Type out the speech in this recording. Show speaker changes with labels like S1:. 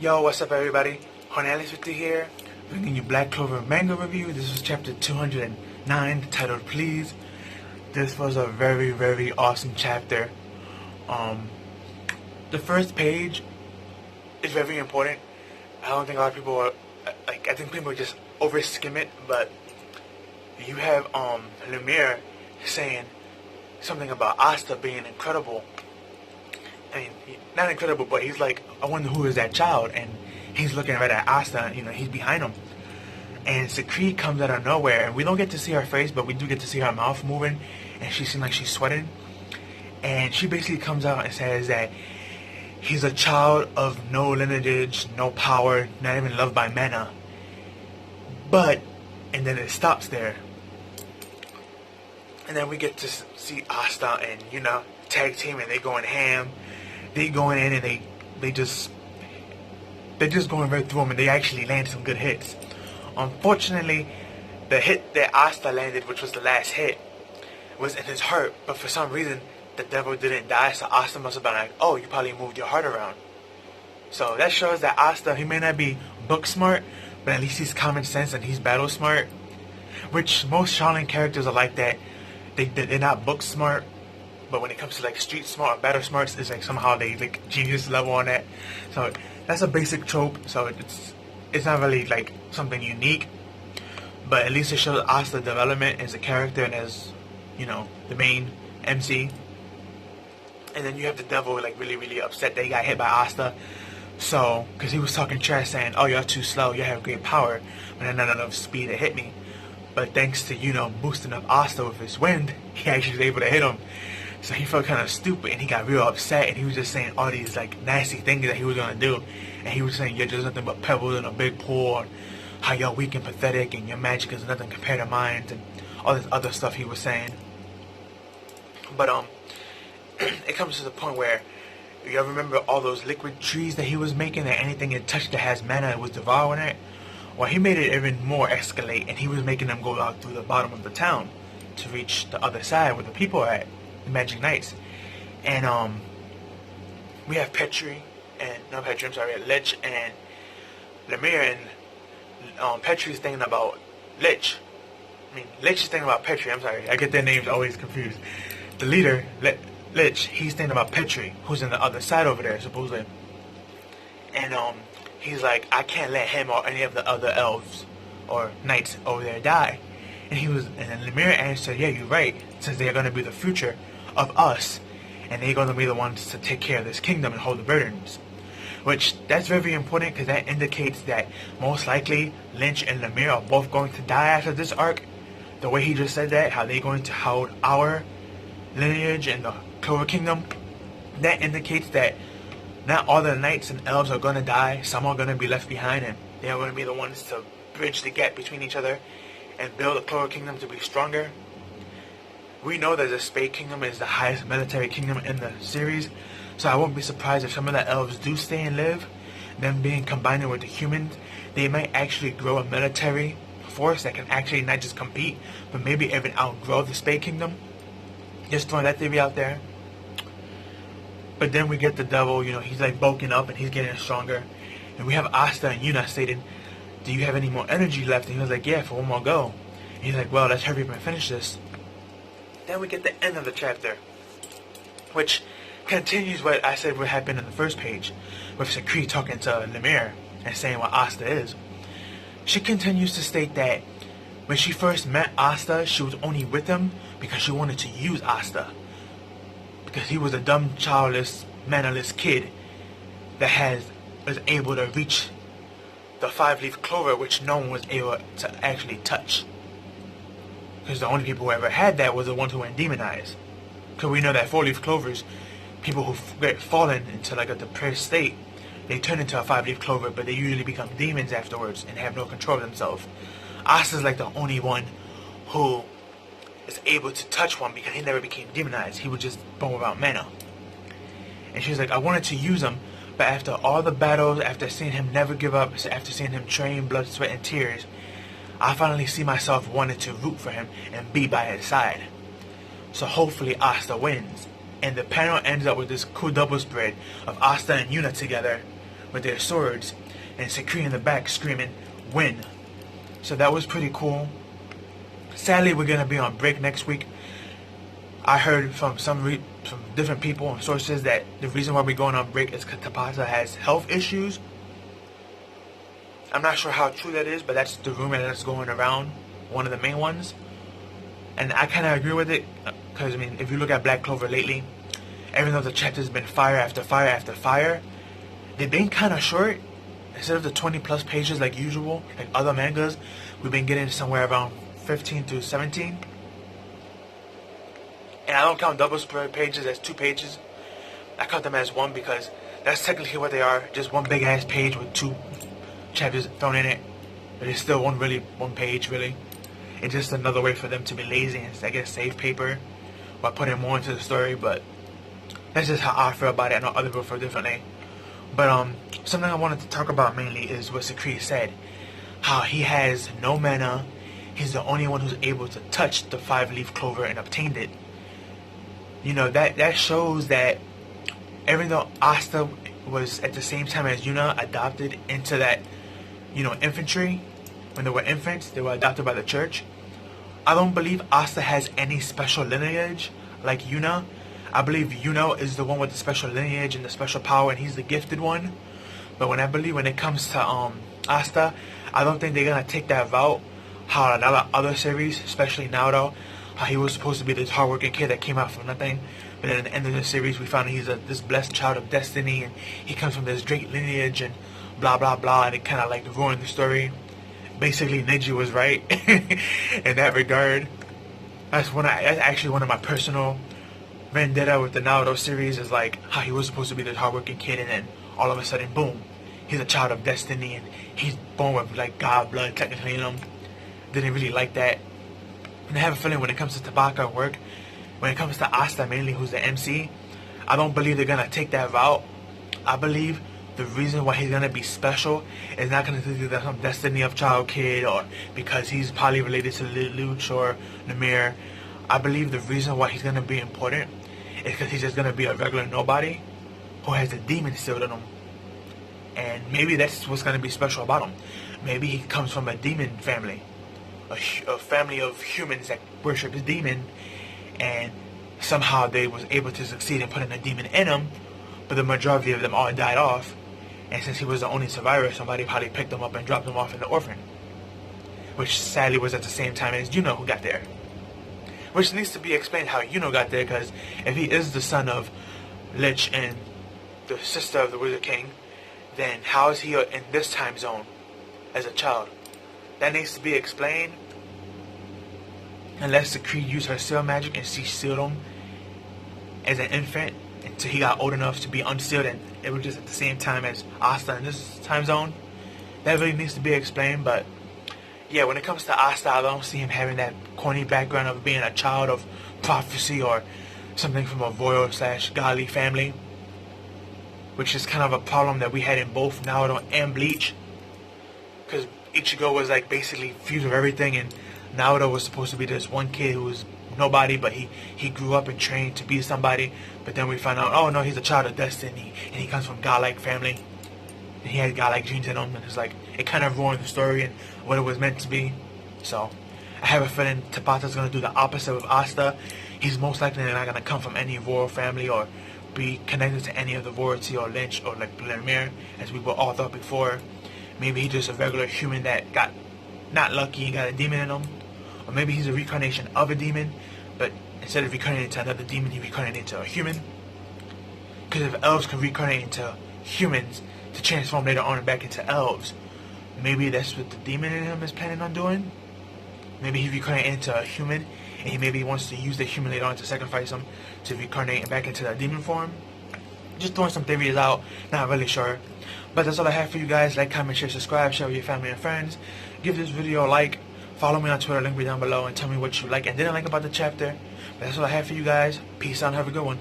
S1: Yo, what's up everybody? Cornelis with you here, bringing you Black Clover manga review. This was chapter 209, titled Please. This was a very awesome chapter. The first page is very important. I don't think a lot of people are, I think people just over skim it, but you have Lemire saying something about Asta being incredible. I mean, not incredible, but he's like, I wonder who is that child, and he's looking right at Asta, he's behind him. And Sakri comes out of nowhere, and we don't get to see her face, but we do get to see her mouth moving, and she seems like she's sweating. And she basically comes out and says that he's a child of no lineage, no power, not even loved by Mana. But, and then it stops there. And then we get to see Asta and Yuna tag team, and they going ham. They going in and they're just going right through them, and they actually land some good hits. Unfortunately, the hit that Asta landed, which was the last hit, was in his heart, but for some reason the devil didn't die, so Asta must have been like, oh, you probably moved your heart around. So that shows that Asta, he may not be book smart, but at least he's common sense and he's battle smart, which most Shaolin characters are like that. They're not book smart, but when it comes to like street smart or battle smarts, it's like somehow they like genius level on that. So that's a basic trope, so it's not really like something unique, but at least it shows Asta development as a character and as the main MC. And then you have the devil like really upset that he got hit by Asta, so because he was talking trash saying, oh, you're too slow, you have great power, but not enough speed to hit me. But thanks to boosting up Asta with his wind, he actually was able to hit him. So he felt kind of stupid, and he got real upset, and he was just saying all these like nasty things that he was gonna do. And he was saying, you're just nothing but pebbles in a big pool, and how you're weak and pathetic, and your magic is nothing compared to mine, and all this other stuff he was saying. But it comes to the point where you remember all those liquid trees that he was making, that anything it touched that has mana was devouring it. Well, he made it even more escalate, and he was making them go out through the bottom of the town to reach the other side where the people are at, the Magic Knights. And we have Lich and Lemire, and Petri's thinking about Lich. Lich is thinking about Petri, I'm sorry, I get their names always confused. The leader, Lich, he's thinking about Petri, who's on the other side over there, supposedly. And he's like, I can't let him or any of the other elves or knights over there die. And then Lemire answered, yeah, you're right, since they're going to be the future of us, and they're going to be the ones to take care of this kingdom and hold the burdens. Which, that's very important, because that indicates that most likely Lynch and Lemire are both going to die after this arc. The way he just said that, how they're going to hold our lineage and the Clover Kingdom, that indicates that not all the knights and elves are going to die. Some are going to be left behind, and they are going to be the ones to bridge the gap between each other and build the Clover Kingdom to be stronger. We know that the Spade Kingdom is the highest military kingdom in the series, so I won't be surprised if some of the elves do stay and live. Them being combined with the humans, they might actually grow a military force that can actually not just compete, but maybe even outgrow the Spade Kingdom. Just throwing that theory out there. But then we get the devil, he's like bulking up and he's getting stronger. And we have Asta and Yuna stating, do you have any more energy left? And he was like, yeah, for one more go. And he's like, well, let's hurry up and finish this. Then we get the end of the chapter, which continues what I said would happen in the first page, with Sakri talking to Lemire and saying what Asta is. She continues to state that when she first met Asta, she was only with him because she wanted to use Asta, because he was a dumb, childless, mannerless kid that was able to reach the 5-leaf clover, which no one was able to actually touch. Because the only people who ever had that was the ones who went demonized. Because we know that 4-leaf clovers, people who get fallen into like a depressed state, they turn into a 5-leaf clover, but they usually become demons afterwards and have no control of themselves. Asta's like the only one who is able to touch one, because he never became demonized. He was just born without mana. And she was like, I wanted to use him, but after all the battles, after seeing him never give up, after seeing him train, blood, sweat, and tears, I finally see myself wanting to root for him and be by his side. So hopefully Asta wins. And the panel ends up with this cool double spread of Asta and Yuna together, with their swords, and Sakri in the back screaming, "Win!" So that was pretty cool. Sadly, we're gonna be on break next week. I heard from some different people and sources that the reason why we're going on break is because Tabata has health issues. I'm not sure how true that is, but that's the rumor that's going around, one of the main ones. And I kind of agree with it, because I mean, if you look at Black Clover lately, even though the chapter's been fire after fire after fire, they've been kind of short. Instead of the 20 plus pages like usual, like other mangas, we've been getting somewhere around 15 to 17. And I don't count double spread pages as 2 pages. I count them as 1 because that's technically what they are. Just one big ass page with 2 chapters thrown in it. But it's still one page really. It's just another way for them to be lazy and I guess save paper by putting more into the story. But that's just how I feel about it. I know other people feel differently. But something I wanted to talk about mainly is what Sakri said. How he has no mana. He's the only one who's able to touch the 5-leaf clover and obtained it. You know, that shows that even though Asta was at the same time as Yuna adopted into that, you know, infantry, when they were infants, they were adopted by the church. I don't believe Asta has any special lineage like Yuna. I believe Yuna is the one with the special lineage and the special power, and he's the gifted one. But when it comes to Asta, I don't think they're gonna take that route. How a lot of other series, especially Naruto, how he was supposed to be this hardworking kid that came out from nothing, but then at the end of the series we found he's this blessed child of destiny, and he comes from this great lineage and blah blah blah, and it kind of like ruined the story. Basically, Neji was right in that regard. That's actually one of my personal vendetta with the Naruto series, is like how he was supposed to be this hardworking kid, and then all of a sudden, boom, he's a child of destiny, and he's born with like god blood technically in him. Didn't really like that. And I have a feeling when it comes to Tabaka work, when it comes to Asta mainly, who's the MC, I don't believe they're gonna take that route. I believe the reason why he's gonna be special is not gonna do some destiny of child kid, or because he's probably related to Luch or Namir. I believe the reason why he's gonna be important is because he's just gonna be a regular nobody who has a demon sealed in him. And maybe that's what's gonna be special about him. Maybe he comes from a demon family. A family of humans that worship this demon, and somehow they was able to succeed in putting a demon in him, but the majority of them all died off, and since he was the only survivor, somebody probably picked him up and dropped him off in the orphan, which sadly was at the same time as Yuno who got there. Which needs to be explained how Yuno got there, because if he is the son of Lich and the sister of the Wizard King, then how is he in this time zone as a child? That needs to be explained. Unless Sakri used her seal magic and she sealed him as an infant until he got old enough to be unsealed, and it was just at the same time as Asta in this time zone. That really needs to be explained. But yeah, when it comes to Asta, I don't see him having that corny background of being a child of prophecy or something from a royal / godly family, which is kind of a problem that we had in both Naruto and Bleach, because Ichigo was like basically fused with everything, and Naruto was supposed to be this one kid who was nobody, but he grew up and trained to be somebody. But then we found out, oh no, he's a child of destiny, and he comes from godlike family, and he had godlike genes in him, and it's like it kind of ruined the story and what it was meant to be. So I have a feeling Tabata's gonna do the opposite with Asta. He's most likely not gonna come from any royal family or be connected to any of the royalty or Lynch or like Lemire, as we were all thought before. Maybe he's just a regular human that got not lucky and got a demon in him. Or maybe he's a reincarnation of a demon, but instead of reincarnating into another demon, he reincarnated into a human. Because if elves can reincarnate into humans to transform later on back into elves, maybe that's what the demon in him is planning on doing. Maybe he reincarnated into a human, and he maybe wants to use the human later on to sacrifice him to reincarnate back into that demon form. Just throwing some theories out, not really sure. But that's all I have for you guys. Like, comment, share, subscribe, share with your family and friends. Give this video a like. Follow me on Twitter, link me down below, and tell me what you like and didn't like about the chapter. But that's all I have for you guys. Peace out and have a good one.